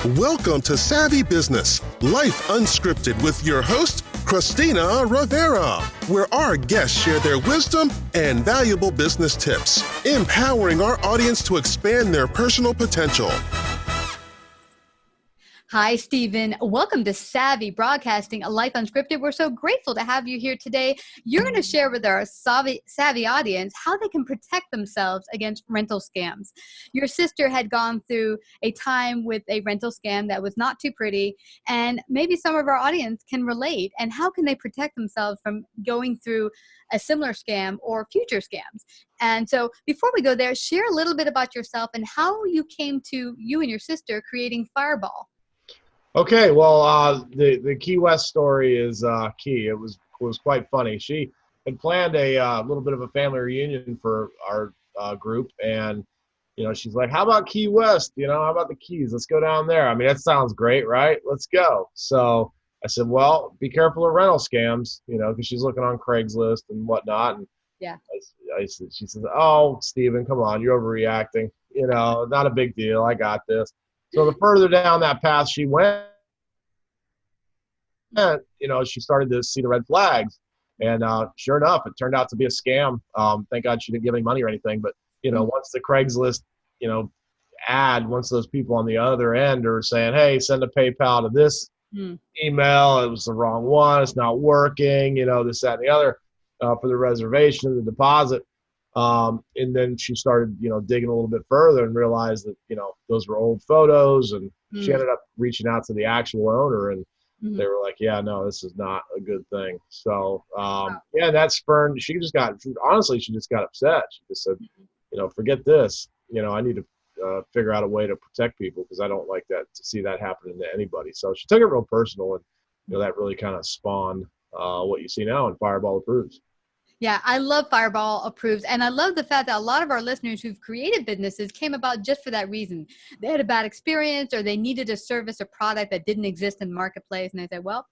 Welcome to Savvy Business, Life Unscripted with your host, Christina Rivera, where our guests share their wisdom and valuable business tips, empowering our audience to expand their personal potential. Hi, Stephen. Welcome to Savvy Broadcasting, a Life Unscripted. We're so grateful to have you here today. You're going to share with our savvy audience how they can protect themselves against rental scams. Your sister had gone through a time with a rental scam that was not too pretty, and maybe some of our audience can relate. And how can they protect themselves from going through a similar scam or future scams? And so before we go there, share a little bit about yourself and how you came to, you and your sister, creating Fireball. Okay, well, the Key West story is key. It was quite funny. She had planned a little bit of a family reunion for our group, and she's like, "How about Key West? How about the Keys? Let's go down there." I mean, that sounds great, right? Let's go. So I said, "Well, be careful of rental scams, because she's looking on Craigslist and whatnot." And yeah, she says, "Oh, Stephen, come on, you're overreacting. Not a big deal. I got this." So the further down that path she went, she started to see the red flags. And sure enough, it turned out to be a scam. Thank God she didn't give any money or anything. But, once the Craigslist, ad, once those people on the other end are saying, "Hey, send a PayPal to this email. It was the wrong one. It's not working, this, that, and the other for the reservation, the deposit." And then she started, digging a little bit further and realized that, those were old photos, and she ended up reaching out to the actual owner, and they were like, "Yeah, no, this is not a good thing." So, that spurned, she just got upset. She just said, "Forget this. I need to figure out a way to protect people, because I don't like that, to see that happen to anybody." So she took it real personal, and, that really kind of spawned what you see now in Fireball Approves. Yeah, I love Fireball Approves, and I love the fact that a lot of our listeners who've created businesses came about just for that reason. They had a bad experience, or they needed a service or product that didn't exist in the marketplace, and they said, "Well,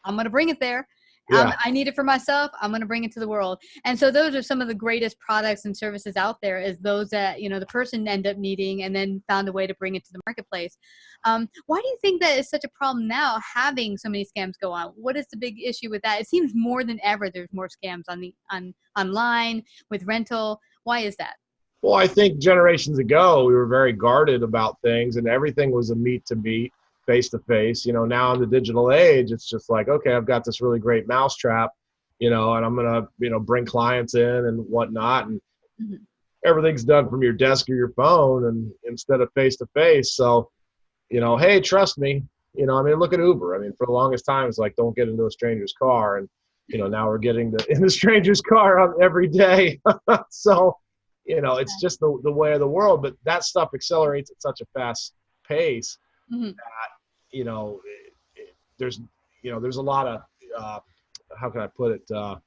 I'm going to bring it there. Yeah. I need it for myself. I'm going to bring it to the world." And so those are some of the greatest products and services out there, is those that, the person ended up needing and then found a way to bring it to the marketplace. Why do you think that is such a problem now, having so many scams go on? What is the big issue with that? It seems more than ever there's more scams online with rental. Why is that? Well, I think generations ago, we were very guarded about things, and everything was a meet to meet, face to face. Now in the digital age, it's just like, okay, I've got this really great mousetrap, and I'm going to, bring clients in and whatnot. And everything's done from your desk or your phone, and instead of face to face. So, hey, trust me, look at Uber. For the longest time, it's like, don't get into a stranger's car. And, now we're getting in the stranger's car every day. So, it's just the way of the world. But that stuff accelerates at such a fast pace that, there's a lot of, how can I put it? A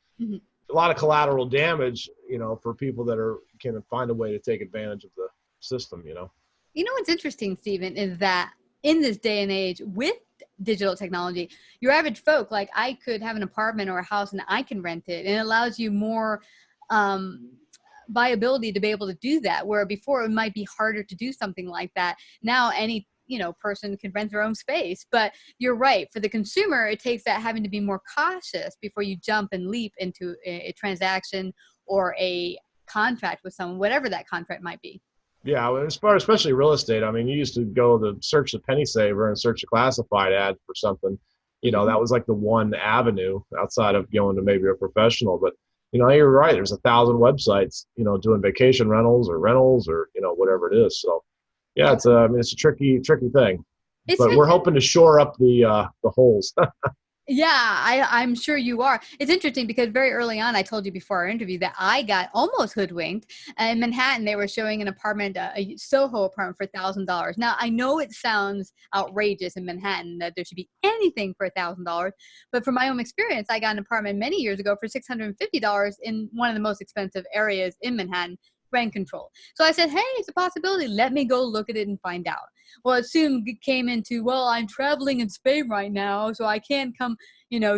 lot of collateral damage, for people that can find a way to take advantage of the system, What's interesting, Stephen, is that in this day and age with digital technology, your average folk, like I could have an apartment or a house and I can rent it, and it allows you more viability to be able to do that, where before it might be harder to do something like that. Now any person can rent their own space. But you're right, for the consumer, it takes that having to be more cautious before you jump and leap into a transaction or a contract with someone, whatever that contract might be. Yeah, especially real estate. You used to go to search the penny saver and search a classified ad for something. That was like the one avenue outside of going to maybe a professional. But, you're right. There's 1,000 websites, doing vacation rentals or whatever it is. So, yeah, it's a tricky thing. But we're hoping to shore up the holes. Yeah, I'm sure you are. It's interesting because very early on, I told you before our interview that I got almost hoodwinked. In Manhattan, they were showing an apartment, a Soho apartment for $1,000. Now, I know it sounds outrageous in Manhattan that there should be anything for $1,000. But from my own experience, I got an apartment many years ago for $650 in one of the most expensive areas in Manhattan, rent control. So I said, hey, it's a possibility. Let me go look at it and find out. Well, it soon came into, well, I'm traveling in Spain right now, so I can't come,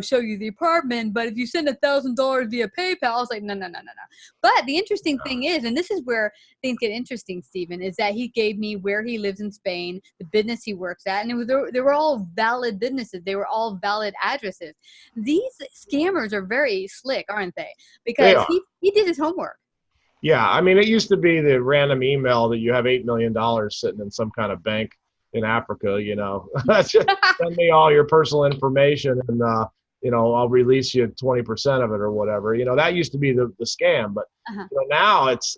show you the apartment. But if you send $1,000 via PayPal, I was like, no, no, no, no, no. But the interesting thing is, and this is where things get interesting, Stephen, is that he gave me where he lives in Spain, the business he works at, and they were all valid businesses. They were all valid addresses. These scammers are very slick, aren't they? They Because are. he did his homework. Yeah, I mean, it used to be the random email that you have $8 million sitting in some kind of bank in Africa. Just send me all your personal information, and I'll release you 20% of it or whatever. That used to be the scam, but Uh-huh. now it's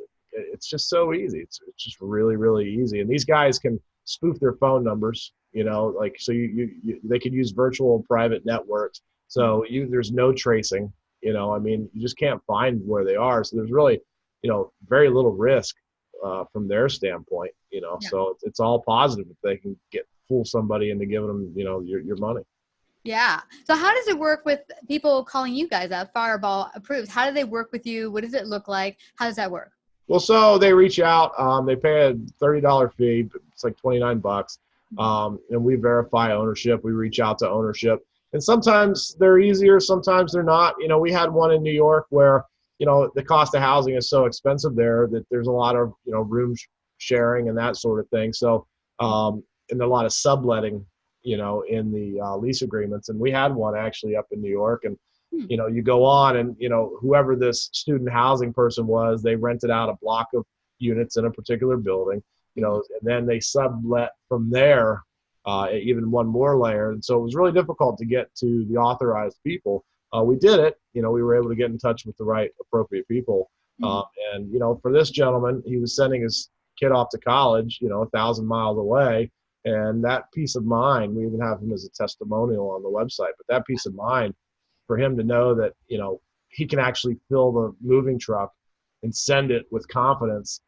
just so easy. It's just really really easy, and these guys can spoof their phone numbers. Like so they could use virtual private networks. So there's no tracing. I mean, you just can't find where they are. So there's really very little risk from their standpoint, Yeah. so it's all positive if they can fool somebody into giving them, your money. Yeah. So how does it work with people calling you guys up, Fireball Approved? How do they work with you? What does it look like? How does that work? Well, so they reach out, they pay a $30 fee, it's like 29 bucks. And we verify ownership. We reach out to ownership, and sometimes they're easier, sometimes they're not. We had one in New York where the cost of housing is so expensive there that there's a lot of, room sharing and that sort of thing. So, and a lot of subletting, in the lease agreements. And we had one actually up in New York, and, you go on and, whoever this student housing person was, they rented out a block of units in a particular building, and then they sublet from there, even one more layer. And so it was really difficult to get to the authorized people. We did it. We were able to get in touch with the right appropriate people. And, for this gentleman, he was sending his kid off to college, 1,000 miles away. And that peace of mind, we even have him as a testimonial on the website, but that peace of mind for him to know that, he can actually fill the moving truck and send it with confidence,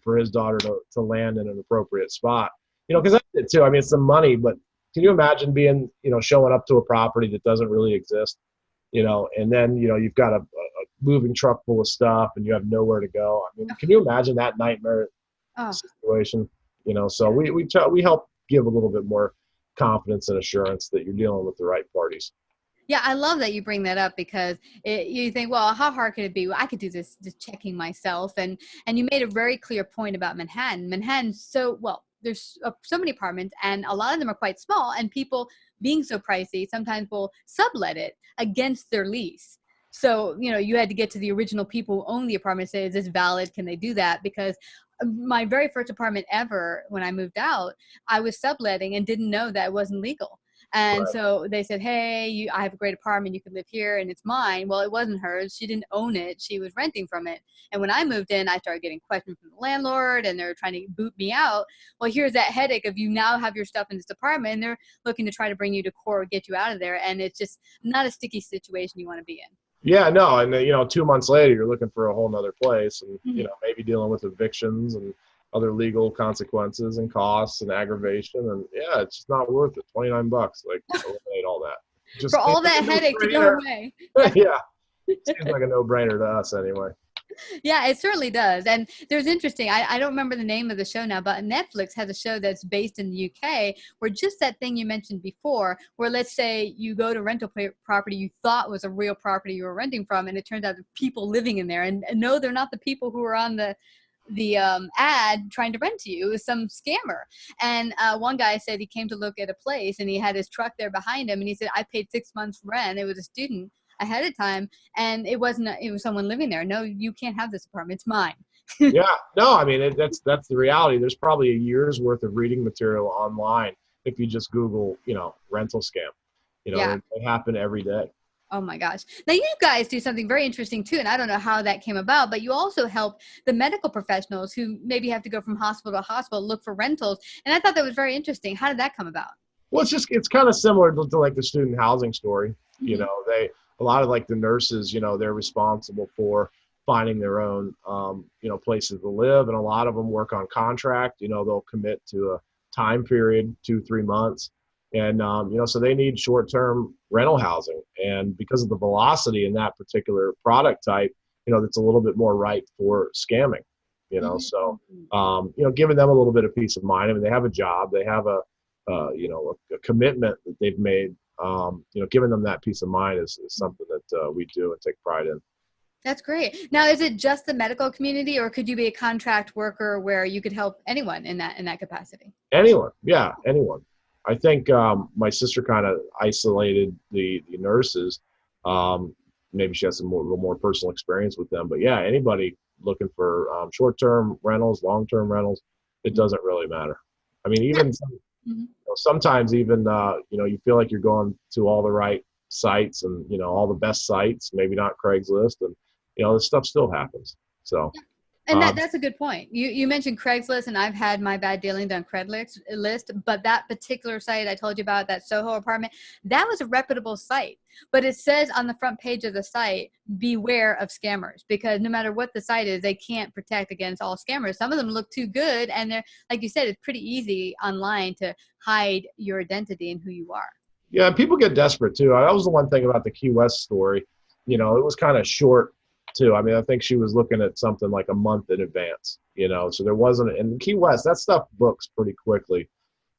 for his daughter to land in an appropriate spot, because that's it too. I mean, it's some money, but can you imagine being, showing up to a property that doesn't really exist? And then, you've got a moving truck full of stuff and you have nowhere to go. I mean, can you imagine that nightmare situation? So we help give a little bit more confidence and assurance that you're dealing with the right parties. Yeah, I love that you bring that up because you think, well, how hard could it be? Well, I could do this just checking myself. And you made a very clear point about Manhattan. Manhattan's there's so many apartments and a lot of them are quite small, and people being so pricey sometimes will sublet it against their lease. So, you had to get to the original people who own the apartment and say, is this valid? Can they do that? Because my very first apartment ever, when I moved out, I was subletting and didn't know that it wasn't legal. And Right. so they said, hey, I have a great apartment. You can live here and it's mine. Well, it wasn't hers. She didn't own it. She was renting from it. And when I moved in, I started getting questions from the landlord and they're trying to boot me out. Well, here's that headache of you now have your stuff in this apartment and they're looking to try to bring you to court or get you out of there. And it's just not a sticky situation you want to be in. Yeah, no. And then, 2 months later, you're looking for a whole nother place and, Mhm. maybe dealing with evictions and other legal consequences and costs and aggravation. And yeah, it's just not worth it. 29 bucks, like eliminate all that. Just For all seems like that a headache to go no-brainer. away. Yeah. Seems like a no-brainer to us anyway. Yeah, it certainly does. And there's interesting, I don't remember the name of the show now, but Netflix has a show that's based in the UK where just that thing you mentioned before, where let's say you go to rental property you thought was a real property you were renting from, and it turns out the people living in there. And no, they're not the people who are on the ad trying to rent to you. It was some scammer. And one guy said he came to look at a place and he had his truck there behind him. And he said, I paid 6 months rent. It was a student ahead of time. And it was someone living there. No, you can't have this apartment. It's mine. Yeah, no, I mean, that's the reality. There's probably a year's worth of reading material online if you just Google, rental scam. Yeah. They happen every day. Oh my gosh. Now you guys do something very interesting too, and I don't know how that came about, but you also help the medical professionals who maybe have to go from hospital to hospital, look for rentals. And I thought that was very interesting. How did that come about? Well, it's kind of similar to like the student housing story. Mhm. A lot of like the nurses, they're responsible for finding their own, places to live. And a lot of them work on contract, they'll commit to a time period, 2-3 months. And, so they need short-term rental housing. And because of the velocity in that particular product type, that's a little bit more ripe for scamming. So, giving them a little bit of peace of mind. I mean, they have a job, they have a commitment that they've made. Giving them that peace of mind is something that we do and take pride in. That's great. Now, is it just the medical community, or could you be a contract worker where you could help anyone in that capacity? Anyone. Yeah, anyone. I think my sister kind of isolated the nurses. Maybe she has a little more personal experience with them. But yeah, anybody looking for short-term rentals, long-term rentals, it doesn't really matter. I mean, even sometimes even you feel like you're going to all the right sites and all the best sites, maybe not Craigslist, and this stuff still happens. So. And that's a good point. You mentioned Craigslist, and I've had my bad dealings on Craigslist, but that particular site I told you about, that Soho apartment, that was a reputable site. But it says on the front page of the site, beware of scammers, because no matter what the site is, they can't protect against all scammers. Some of them look too good, and they're, like you said, it's pretty easy online to hide your identity and who you are. Yeah, and people get desperate too. That was the one thing about the Key West story. It was kind of short too. I mean, I think she was looking at something like a month in advance, so there wasn't, in Key West, that stuff books pretty quickly.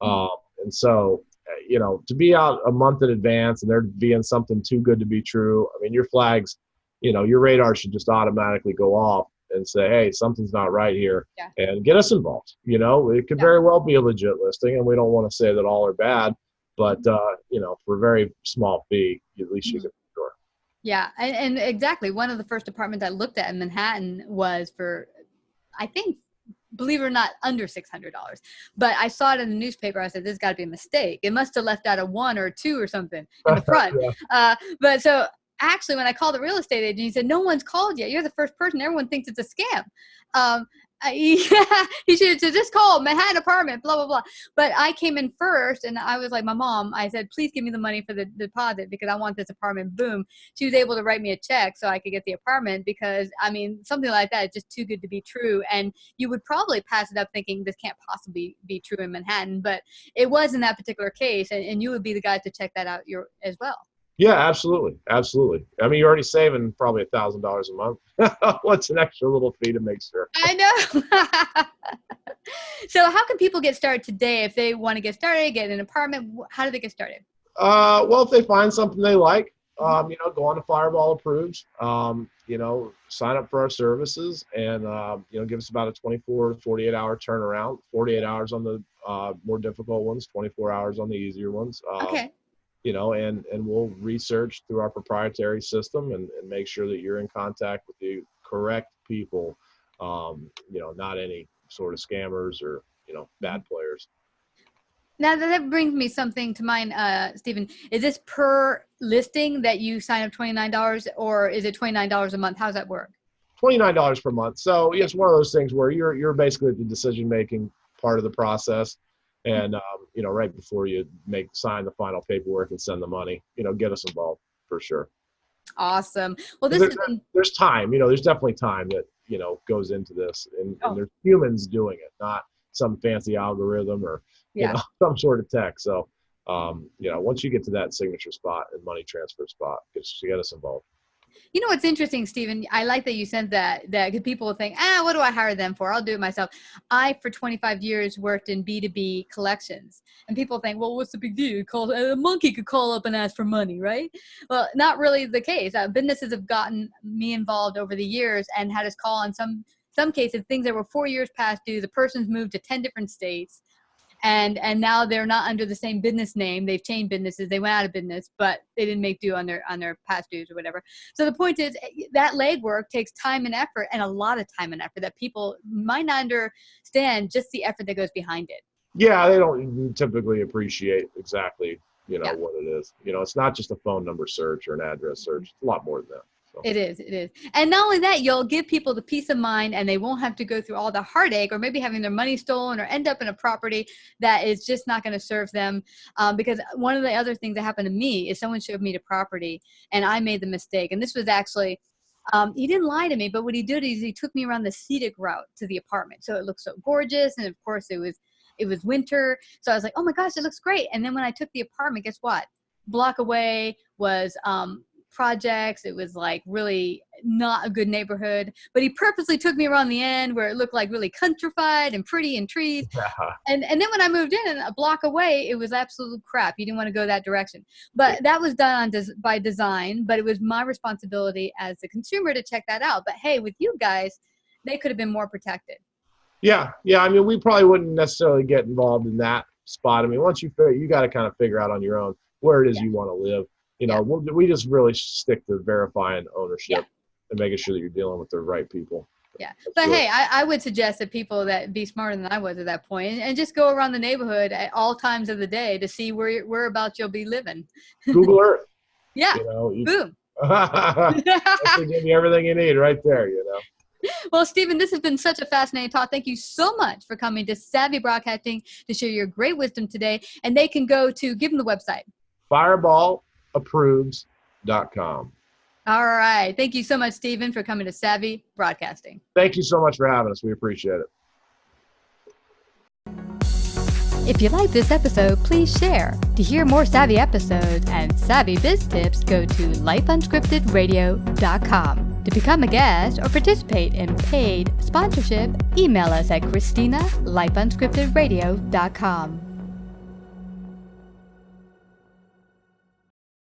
And so, to be out a month in advance and there being something too good to be true, I mean, your flags, your radar should just automatically go off and say, hey, something's not right here, and get us involved. It could very well be a legit listing, and we don't want to say that all are bad, but, for a very small fee, at least you can. Yeah, and exactly. One of the first apartments I looked at in Manhattan was for, I think, believe it or not, under $600. But I saw it in the newspaper. I said, this has got to be a mistake. It must have left out a 1 or 2 or something in the front. But so actually, when I called the real estate agent, he said, no one's called yet. You're the first person. Everyone thinks it's a scam. He should have said, just call Manhattan apartment, blah, blah, blah. But I came in first, and I was like, my mom, I said, please give me the money for the deposit because I want this apartment. Boom. She was able to write me a check so I could get the apartment because, I mean, something like that is just too good to be true. And you would probably pass it up thinking this can't possibly be true in Manhattan, but it was in that particular case, and you would be the guy to check that out as well. Yeah, absolutely. Absolutely. I mean, you're already saving probably $1,000 a month. What's an extra little fee to make sure? I know. So how can people get started today if they want to get started, get an apartment? How do they get started? Well, if they find something they like, go on to Fireball Approves, sign up for our services and, give us about a 24 to 48 hour turnaround, 48 hours on the more difficult ones, 24 hours on the easier ones. Okay. And we'll research through our proprietary system and make sure that you're in contact with the correct people, not any sort of scammers or, bad players. Now that brings me something to mind, Stephen. Is this per listing that you sign up $29 or is it $29 a month? How does that work? $29 per month. So it's one of those things where you're basically the decision-making part of the process. And, right before you sign the final paperwork and send the money, get us involved for sure. Awesome. Well, there's time, there's definitely time that, goes into this and there's humans doing it, not some fancy algorithm or, some sort of tech. So, once you get to that signature spot and money transfer spot, get us involved. You know what's interesting, Stephen? I like that you sent that because people will think, what do I hire them for? I'll do it myself. I, for 25 years, worked in B2B collections. And people think, well, what's the big deal? A monkey could call up and ask for money, right? Well, not really the case. Businesses have gotten me involved over the years and had us call on some cases, things that were 4 years past due. The person's moved to 10 different states. And now they're not under the same business name. They've changed businesses. They went out of business, but they didn't make due on their past dues or whatever. So the point is that legwork takes time and effort, and a lot of time and effort that people might not understand just the effort that goes behind it. Yeah, they don't typically appreciate exactly, what it is. It's not just a phone number search or an address search. It's a lot more than that. So. It is. And not only that, you'll give people the peace of mind and they won't have to go through all the heartache or maybe having their money stolen or end up in a property that is just not going to serve them. Because one of the other things that happened to me is someone showed me the property and I made the mistake. And this was actually, he didn't lie to me, but what he did is he took me around the scenic route to the apartment. So it looked so gorgeous. And of course it was winter. So I was like, oh my gosh, it looks great. And then when I took the apartment, guess what? Block away was, projects. It was like really not a good neighborhood, but he purposely took me around the end where it looked like really countrified and pretty and trees. And then when I moved in a block away, it was absolute crap. You didn't want to go that direction. But that was done by design, but it was my responsibility as a consumer to check that out. But hey, with you guys, they could have been more protected. Yeah. I mean, we probably wouldn't necessarily get involved in that spot. I mean, once you got to kind of figure out on your own where it is you want to live. You know, we just really stick to verifying ownership and making sure that you're dealing with the right people. Yeah. But hey, I would suggest that people that be smarter than I was at that point and just go around the neighborhood at all times of the day to see whereabouts you'll be living. Google Earth. Yeah. Boom. That's to give you everything you need right there, you know. Well, Stephen, this has been such a fascinating talk. Thank you so much for coming to Savvy Broadcasting to share your great wisdom today. And they can go to, give them the website. FireballApproves.com. All right. Thank you so much, Stephen, for coming to Savvy Broadcasting. Thank you so much for having us. We appreciate it. If you like this episode, please share. To hear more Savvy episodes and Savvy Biz tips, go to lifeunscriptedradio.com. To become a guest or participate in paid sponsorship, email us at Christina@lifeunscriptedradio.com.